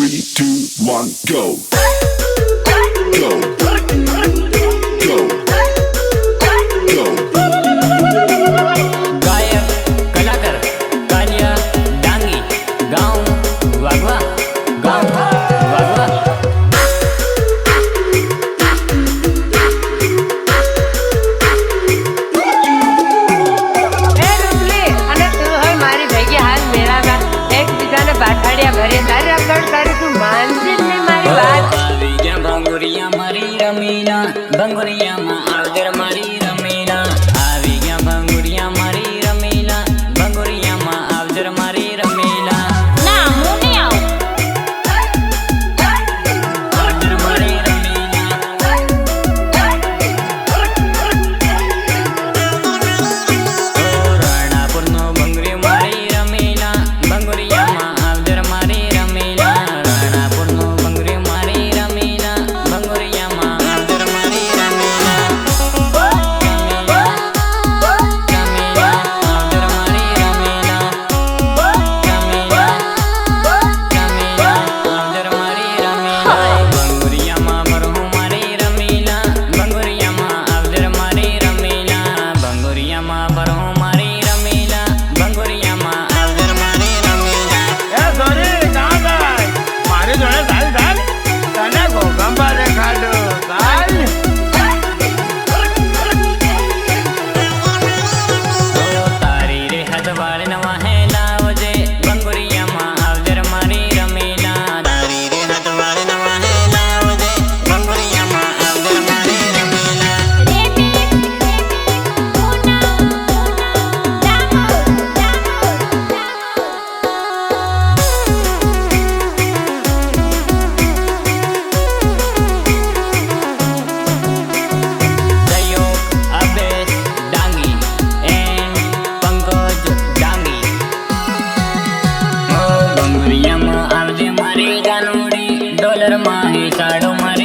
3, 2, 1, go. Go. Go. Go. गायक कलाकार कालिया डांगी गाँव वागवा गाँव वागवा भंगुरिया मारी रमीला भंगुरिया मा आवदर मारी रमीला આવી ગયા ભંગુરિયા મારી રમીલા ભંગુરિયા मा आवदर मारी रमीला ના હું નહીં આવું आवदर मारी रमीला રાણાપુર નો ભંગુરિયા મારી રમીલા ભંગુરિયા मा आवदर मारी रमीला રાણાપુર નો ભંગુરિયા મારી રમીલા ભંગુરિયા मा आवदर मारी रमीला ડોલર માં સાડો મારી